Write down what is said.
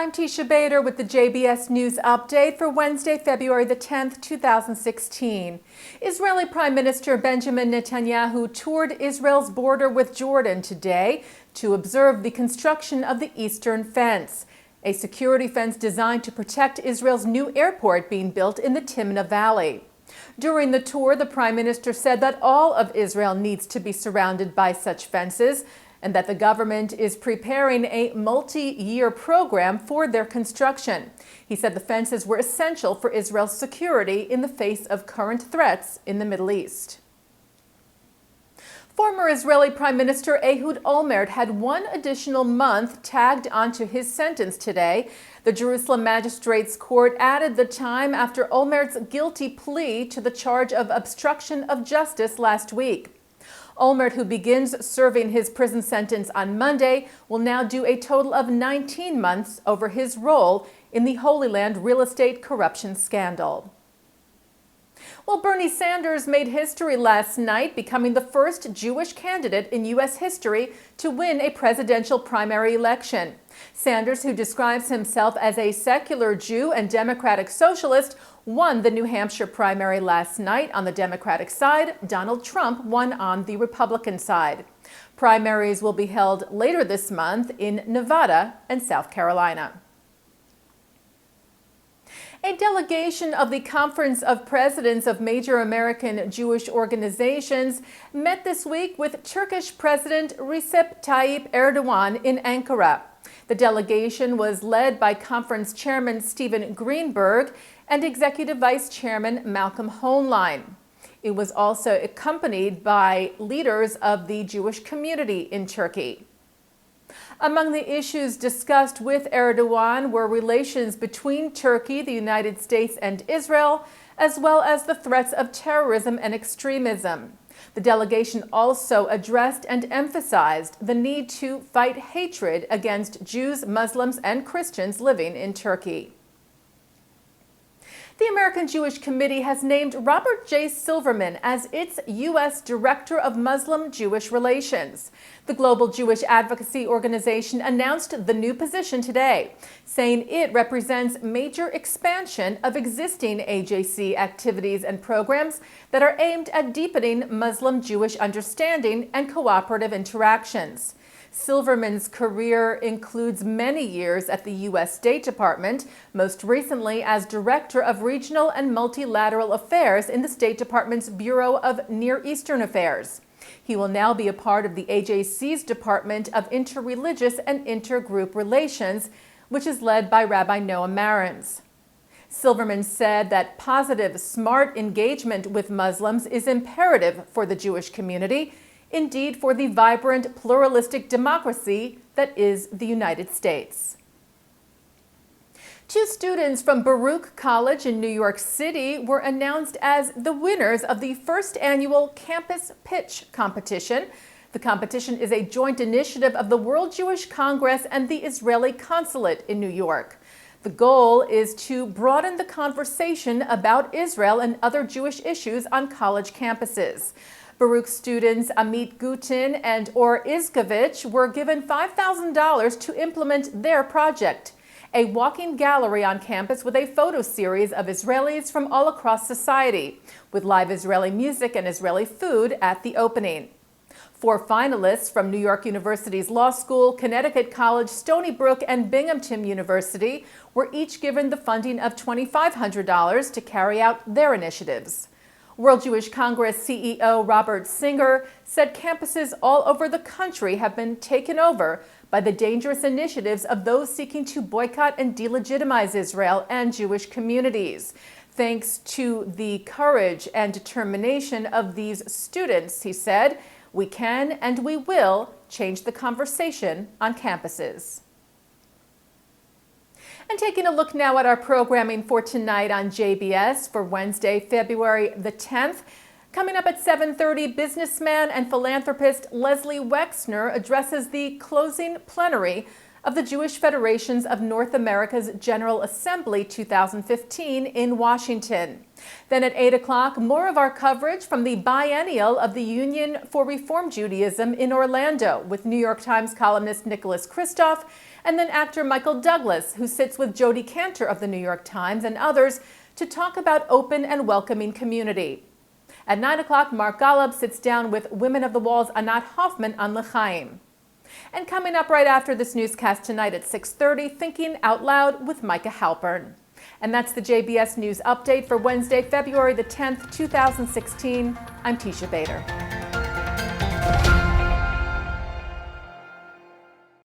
I'm Teisha Bader with the JBS News Update for Wednesday, February the 10th, 2016. Israeli Prime Minister Benjamin Netanyahu toured Israel's border with Jordan today to observe the construction of the Eastern Fence, a security fence designed to protect Israel's new airport being built in the Timna Valley. During the tour, the Prime Minister said that all of Israel needs to be surrounded by such fences, and that the government is preparing a multi-year program for their construction. He said the fences were essential for Israel's security in the face of current threats in the Middle East. Former Israeli Prime Minister Ehud Olmert had one additional month tagged onto his sentence today. The Jerusalem Magistrates Court added the time after Olmert's guilty plea to the charge of obstruction of justice last week. Olmert, who begins serving his prison sentence on Monday, will now do a total of 19 months over his role in the Holy Land real estate corruption scandal. Well, Bernie Sanders made history last night, becoming the first Jewish candidate in U.S. history to win a presidential primary election. Sanders, who describes himself as a secular Jew and democratic socialist, won the New Hampshire primary last night on the Democratic side. Donald Trump won on the Republican side. Primaries will be held later this month in Nevada and South Carolina. A delegation of the Conference of Presidents of Major American Jewish Organizations met this week with Turkish President Recep Tayyip Erdogan in Ankara. The delegation was led by conference chairman Stephen Greenberg and Executive Vice Chairman Malcolm Hoenlein. It was also accompanied by leaders of the Jewish community in Turkey. Among the issues discussed with Erdogan were relations between Turkey, the United States, and Israel, as well as the threats of terrorism and extremism. The delegation also addressed and emphasized the need to fight hatred against Jews, Muslims, and Christians living in Turkey. The American Jewish Committee has named Robert J. Silverman as its U.S. Director of Muslim-Jewish Relations. The Global Jewish Advocacy Organization announced the new position today, saying it represents major expansion of existing AJC activities and programs that are aimed at deepening Muslim-Jewish understanding and cooperative interactions. Silverman's career includes many years at the U.S. State Department, most recently as Director of Regional and Multilateral Affairs in the State Department's Bureau of Near Eastern Affairs. He will now be a part of the AJC's Department of Interreligious and Intergroup Relations, which is led by Rabbi Noam Marans. Silverman said that positive, smart engagement with Muslims is imperative for the Jewish community, indeed for the vibrant, pluralistic democracy that is the United States. Two students from Baruch College in New York City were announced as the winners of the first annual Campus Pitch competition. The competition is a joint initiative of the World Jewish Congress and the Israeli Consulate in New York. The goal is to broaden the conversation about Israel and other Jewish issues on college campuses. Baruch students Amit Gutin and Or Izkovich were given $5,000 to implement their project, a walking gallery on campus with a photo series of Israelis from all across society, with live Israeli music and Israeli food at the opening. 4 finalists from New York University's Law School, Connecticut College, Stony Brook, and Binghamton University were each given the funding of $2,500 to carry out their initiatives. World Jewish Congress CEO Robert Singer said campuses all over the country have been taken over by the dangerous initiatives of those seeking to boycott and delegitimize Israel and Jewish communities. Thanks to the courage and determination of these students, he said, we can and we will change the conversation on campuses. And taking a look now at our programming for tonight on JBS for Wednesday, February the 10th. Coming up at 7:30, businessman and philanthropist Leslie Wexner addresses the closing plenary of the Jewish Federations of North America's General Assembly 2015 in Washington. Then at 8 o'clock, more of our coverage from the biennial of the Union for Reform Judaism in Orlando with New York Times columnist Nicholas Kristof, and then actor Michael Douglas, who sits with Jodi Kantor of the New York Times and others to talk about open and welcoming community. At 9 o'clock, Mark Golub sits down with Women of the Wall's Anat Hoffman on L'chaim. And coming up right after this newscast tonight at 6:30, Thinking Out Loud with Micah Halpern. And that's the JBS News Update for Wednesday, February the 10th, 2016. I'm Teisha Bader.